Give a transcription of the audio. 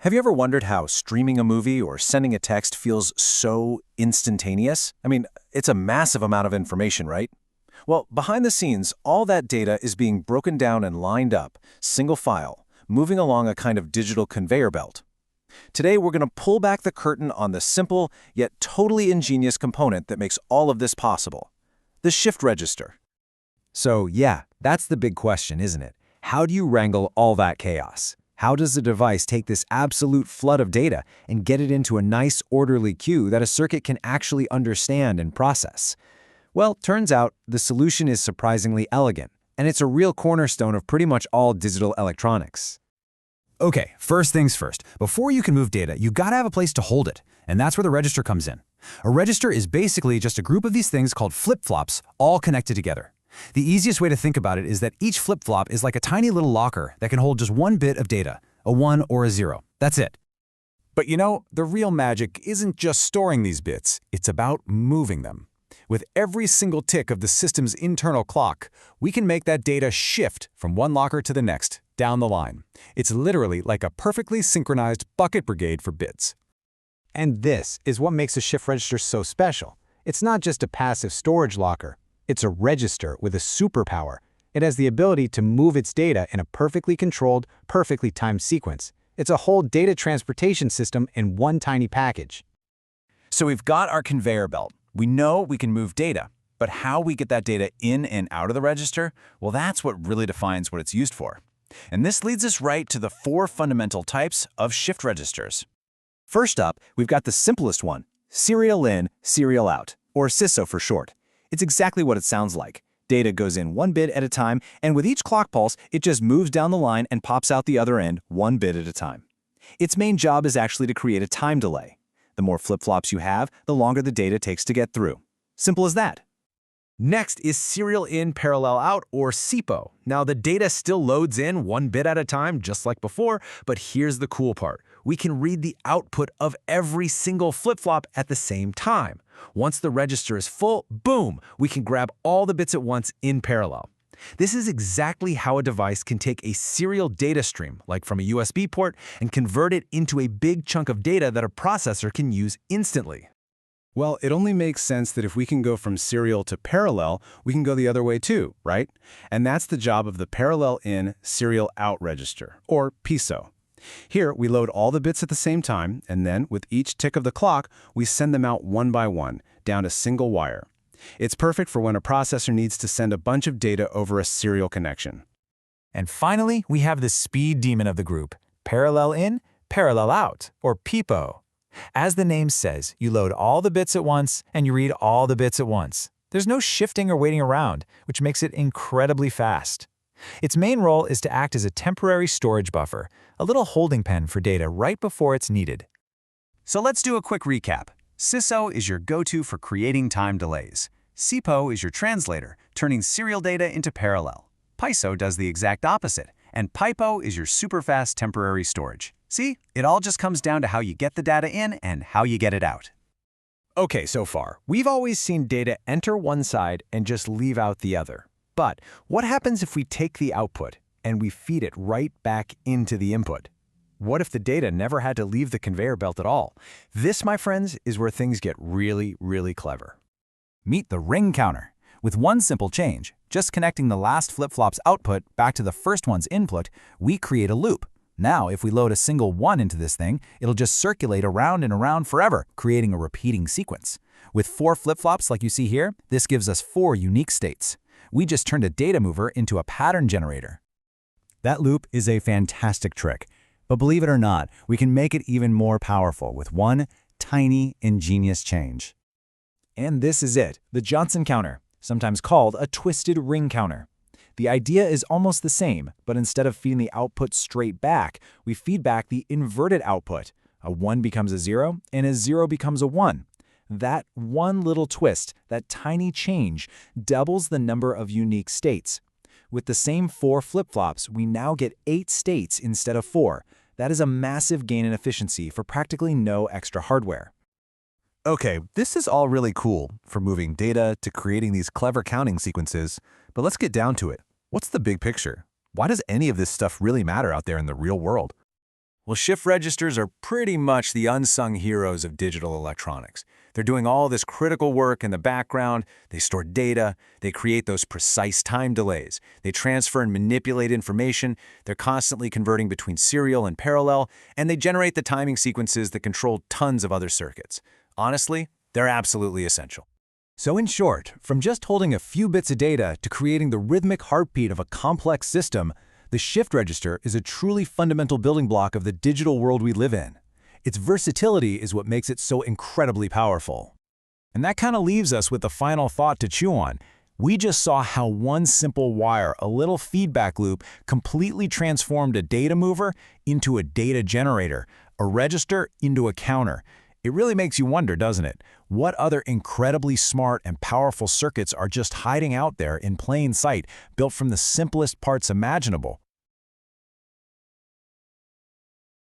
Have you ever wondered how streaming a movie or sending a text feels so instantaneous? I mean, it's a massive amount of information, right? Well, behind the scenes, all that data is being broken down and lined up, single file, moving along a kind of digital conveyor belt. Today, we're going to pull back the curtain on the simple, yet totally ingenious component that makes all of this possible: the shift register. So yeah, that's the big question, isn't it? How do you wrangle all that chaos? How does the device take this absolute flood of data and get it into a nice, orderly queue that a circuit can actually understand and process? Well, turns out the solution is surprisingly elegant, and it's a real cornerstone of pretty much all digital electronics. Okay, first things first. Before you can move data, you gotta have a place to hold it, and that's where the register comes in. A register is basically just a group of these things called flip-flops, all connected together. The easiest way to think about it is that each flip-flop is like a tiny little locker that can hold just one bit of data, a 1 or a 0. That's it. But you know, the real magic isn't just storing these bits, it's about moving them. With every single tick of the system's internal clock, we can make that data shift from one locker to the next, down the line. It's literally like a perfectly synchronized bucket brigade for bits. And this is what makes a shift register so special. It's not just a passive storage locker. It's a register with a superpower. It has the ability to move its data in a perfectly controlled, perfectly timed sequence. It's a whole data transportation system in one tiny package. So we've got our conveyor belt. We know we can move data, but how we get that data in and out of the register, well, that's what really defines what it's used for. And this leads us right to the 4 fundamental types of shift registers. First up, we've got the simplest one: serial in, serial out, or SISO for short. It's exactly what it sounds like. Data goes in 1 bit at a time, and with each clock pulse, it just moves down the line and pops out the other end 1 bit at a time. Its main job is actually to create a time delay. The more flip-flops you have, the longer the data takes to get through. Simple as that. Next is serial in, parallel out, or SIPO. Now, the data still loads in 1 bit at a time, just like before, but here's the cool part. We can read the output of every single flip-flop at the same time. Once the register is full, boom, we can grab all the bits at once in parallel. This is exactly how a device can take a serial data stream, like from a USB port, and convert it into a big chunk of data that a processor can use instantly. Well, it only makes sense that if we can go from serial to parallel, we can go the other way too, right? And that's the job of the parallel in, serial out register, or PISO. Here, we load all the bits at the same time, and then, with each tick of the clock, we send them out one by one, down a single wire. It's perfect for when a processor needs to send a bunch of data over a serial connection. And finally, we have the speed demon of the group: parallel in, parallel out, or PIPO. As the name says, you load all the bits at once and you read all the bits at once. There's no shifting or waiting around, which makes it incredibly fast. Its main role is to act as a temporary storage buffer, a little holding pen for data right before it's needed. So let's do a quick recap. SISO is your go-to for creating time delays. SIPO is your translator, turning serial data into parallel. PISO does the exact opposite, and PIPO is your super-fast temporary storage. See, it all just comes down to how you get the data in and how you get it out. Okay, so far, we've always seen data enter one side and just leave out the other. But what happens if we take the output and we feed it right back into the input? What if the data never had to leave the conveyor belt at all? This, my friends, is where things get really, really clever. Meet the ring counter. With one simple change, just connecting the last flip-flop's output back to the first one's input, we create a loop. Now, if we load a single 1 into this thing, it'll just circulate around and around forever, creating a repeating sequence. With 4 flip-flops like you see here, this gives us 4 unique states. We just turned a data mover into a pattern generator. That loop is a fantastic trick, but believe it or not, we can make it even more powerful with one tiny, ingenious change. And this is it, the Johnson counter, sometimes called a twisted ring counter. The idea is almost the same, but instead of feeding the output straight back, we feed back the inverted output. A 1 becomes a 0, and a 0 becomes a 1. That one little twist, that tiny change, doubles the number of unique states. With the same 4 flip-flops, we now get 8 states instead of 4. That is a massive gain in efficiency for practically no extra hardware. Okay, this is all really cool, from moving data to creating these clever counting sequences, but let's get down to it. What's the big picture? Why does any of this stuff really matter out there in the real world? Well, shift registers are pretty much the unsung heroes of digital electronics. They're doing all this critical work in the background. They store data. They create those precise time delays. They transfer and manipulate information. They're constantly converting between serial and parallel, and they generate the timing sequences that control tons of other circuits. Honestly, they're absolutely essential. So in short, from just holding a few bits of data to creating the rhythmic heartbeat of a complex system, the shift register is a truly fundamental building block of the digital world we live in. Its versatility is what makes it so incredibly powerful. And that kind of leaves us with the final thought to chew on. We just saw how one simple wire, a little feedback loop, completely transformed a data mover into a data generator, a register into a counter. It really makes you wonder, doesn't it? What other incredibly smart and powerful circuits are just hiding out there in plain sight, built from the simplest parts imaginable?